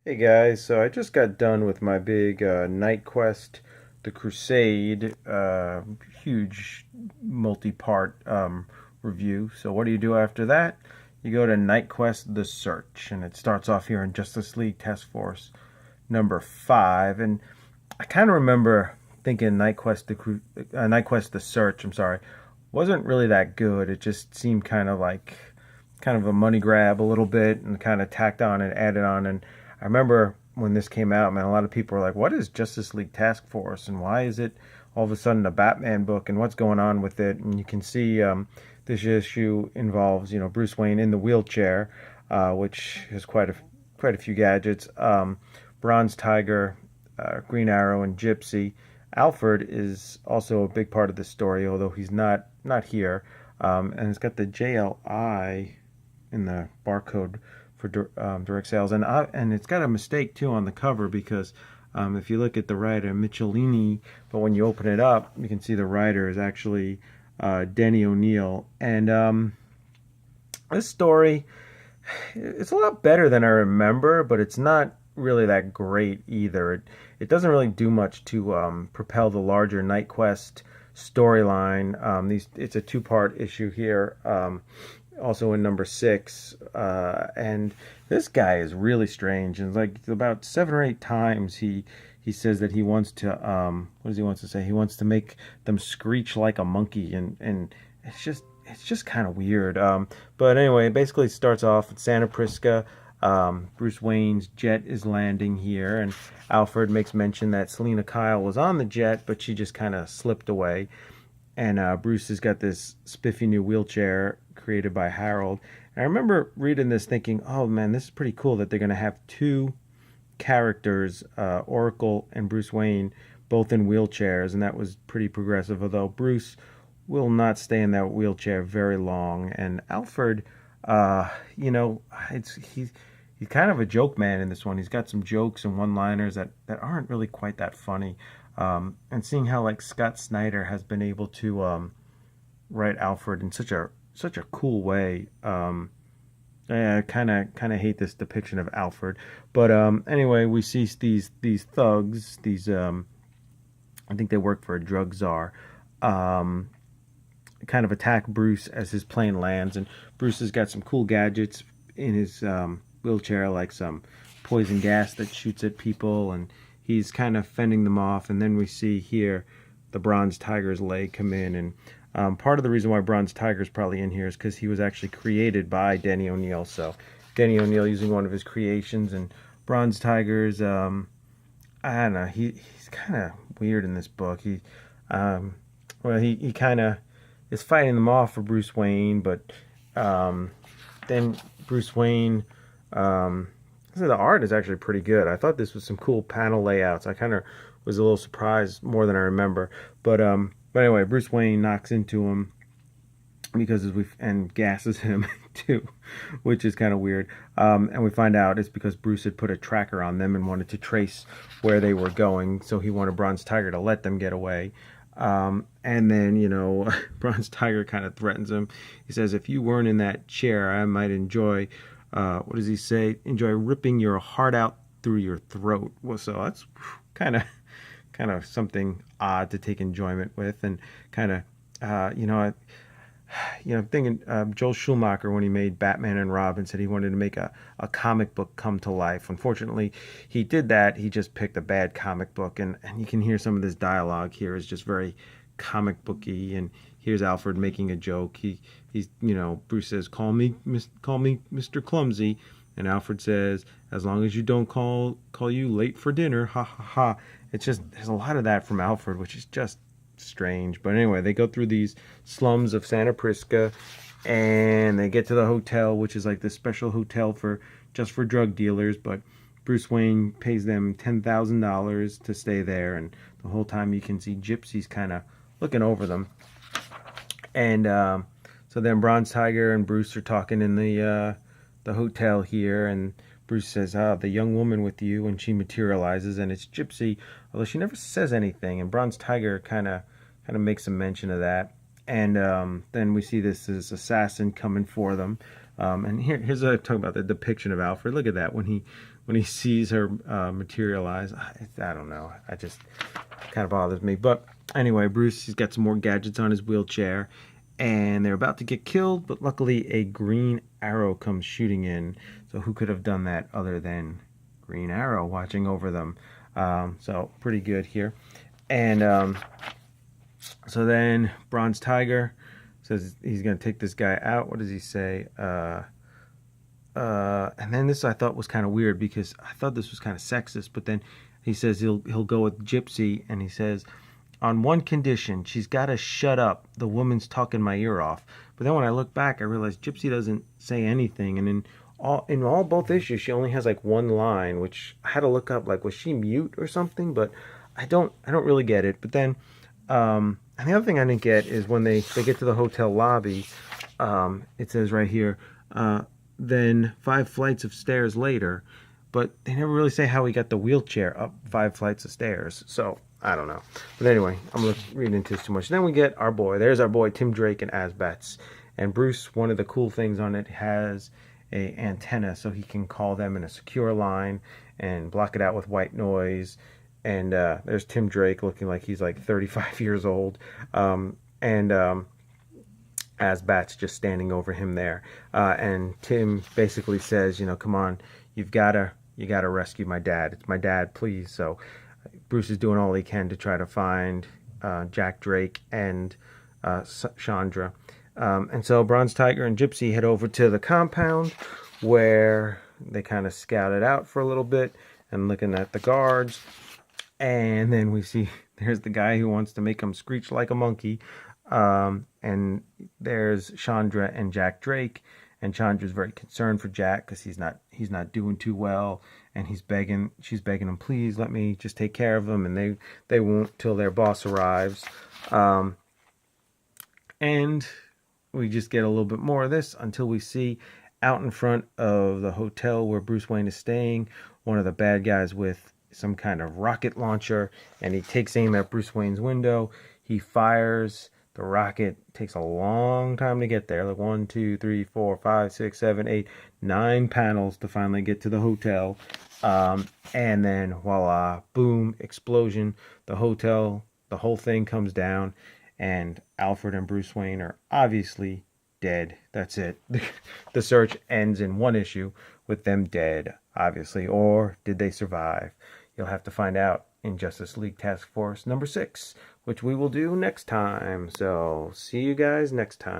Hey guys, so I just got done with my big Knightquest, The Crusade, huge multi-part review. So what do you do after that? You go to Knightquest The Search, and it starts off here in Justice League Task Force number 5. And I kind of remember thinking Knightquest The Search, I'm sorry, wasn't really that good. It just seemed kind of a money grab a little bit and kind of tacked on and added on. And I remember when this came out, man, a lot of people were like, what is Justice League Task Force and why is it all of a sudden a Batman book and what's going on with it? And you can see this issue involves, Bruce Wayne in the wheelchair, which has quite a few gadgets. Bronze Tiger, Green Arrow, and Gypsy. Alfred is also a big part of the story, although he's not here. And it's got the JLI in the barcode for direct sales, and it's got a mistake too on the cover because if you look at the writer Michelini, but when you open it up, you can see the writer is actually Denny O'Neil, and this story it's a lot better than I remember, but it's not really that great either. It doesn't really do much to propel the larger Night Quest storyline. It's a two-part issue here, also in number 6, and this guy is really strange. And like about 7 or 8 times he says that he wants to what does he wants to say? He wants to make them screech like a monkey, and it's just kind of weird. But anyway, it basically starts off at Santa Prisca. Bruce Wayne's jet is landing here, and Alfred makes mention that Selina Kyle was on the jet, but she just kind of slipped away. And Bruce has got this spiffy new wheelchair created by Harold. And I remember reading this thinking, oh man, this is pretty cool that they're going to have two characters, Oracle and Bruce Wayne, both in wheelchairs, and that was pretty progressive. Although Bruce will not stay in that wheelchair very long, and Alfred, uh, you know, he's kind of a joke man in this one. He's got some jokes and one-liners that aren't really quite that funny. And seeing how like Scott Snyder has been able to write Alfred in such a cool way. I kind of hate this depiction of Alfred, but anyway, we see these thugs. These I think they work for a drug czar. Um, Kind of attack Bruce as his plane lands, and Bruce has got some cool gadgets in his wheelchair, like some poison gas that shoots at people, and he's kind of fending them off. And then we see here the Bronze Tiger's leg come in, and part of the reason why Bronze Tiger's probably in here is because he was actually created by Denny O'Neil. So Denny O'Neil using one of his creations, and Bronze Tiger's I don't know, he's kind of weird in this book. Um, he kind of is fighting them off for Bruce Wayne, but um, then Bruce Wayne. So the art is actually pretty good. I thought this was some cool panel layouts. I kind of was a little surprised more than I remember. But anyway, Bruce Wayne knocks into him because and gasses him too, which is kind of weird. And we find out it's because Bruce had put a tracker on them and wanted to trace where they were going, so he wanted Bronze Tiger to let them get away. And then, Bronze Tiger kind of threatens him. He says, if you weren't in that chair, I might enjoy, what does he say? Enjoy ripping your heart out through your throat. Well, so that's kind of, kind of something odd to take enjoyment with, and kind of, I'm thinking Joel Schumacher, when he made Batman and Robin, said he wanted to make a comic book come to life. Unfortunately, he did that. He just picked a bad comic book, and you can hear some of this dialogue here is just very comic booky. And here's Alfred making a joke. He's Bruce says, call me Mr. Clumsy," and Alfred says, "As long as you don't call you late for dinner, ha ha ha." It's just there's a lot of that from Alfred, which is just strange. But anyway, they go through these slums of Santa Prisca, and they get to the hotel, which is like this special hotel for just for drug dealers. But Bruce Wayne pays them $10,000 to stay there, and the whole time you can see gypsies kind of looking over them. And so then Bronze Tiger and Bruce are talking in the hotel here, and Bruce says, "Ah, the young woman with you," and she materializes, and it's Gypsy, although she never says anything. And Bronze Tiger kind of makes some mention of that. And then we see this assassin coming for them. And here's what I'm talking about, the depiction of Alfred. Look at that when when he sees her materialize. I don't know. I just kind of bothers me. But anyway, Bruce, he's got some more gadgets on his wheelchair, and they're about to get killed, but luckily a green arrow comes shooting in. So who could have done that other than Green Arrow watching over them? So pretty good here. And so then Bronze Tiger says he's going to take this guy out. What does he say? And then this I thought was kind of weird because I thought this was kind of sexist, but then he says he'll go with Gypsy, and he says, on one condition, she's got to shut up. The woman's talking my ear off. But then when I look back, I realized Gypsy doesn't say anything, and in all both issues, she only has like one line, which I had to look up. Like, was she mute or something? But I don't really get it. But then, and the other thing I didn't get is when they get to the hotel lobby, it says right here, then 5 flights of stairs later, but they never really say how he got the wheelchair up 5 flights of stairs. So I don't know. But anyway, I'm going to read into this too much. Then we get our boy. There's our boy, Tim Drake and Asbats. And Bruce, one of the cool things on it, has a antenna so he can call them in a secure line and block it out with white noise. And there's Tim Drake looking like he's like 35 years old. Asbats just standing over him there. And Tim basically says, come on, you gotta rescue my dad. It's my dad, please. So Bruce is doing all he can to try to find Jack Drake and Chandra. And so Bronze Tiger and Gypsy head over to the compound where they kind of scout it out for a little bit and looking at the guards. And then we see there's the guy who wants to make him screech like a monkey. And there's Chandra and Jack Drake. And Chandra's very concerned for Jack because he's not doing too well, and she's begging him, please let me just take care of him, and they won't till their boss arrives. And we just get a little bit more of this until we see out in front of the hotel where Bruce Wayne is staying, one of the bad guys with some kind of rocket launcher, and he takes aim at Bruce Wayne's window. He fires. The rocket takes a long time to get there, like 1, 2, 3, 4, 5, 6, 7, 8, 9 panels to finally get to the hotel. And then voila, boom, explosion. The whole thing comes down, and Alfred and Bruce Wayne are obviously dead. That's it. The search ends in one issue with them dead, obviously. Or did they survive? You'll have to find out in Justice League Task Force number 6, which we will do next time. So see you guys next time.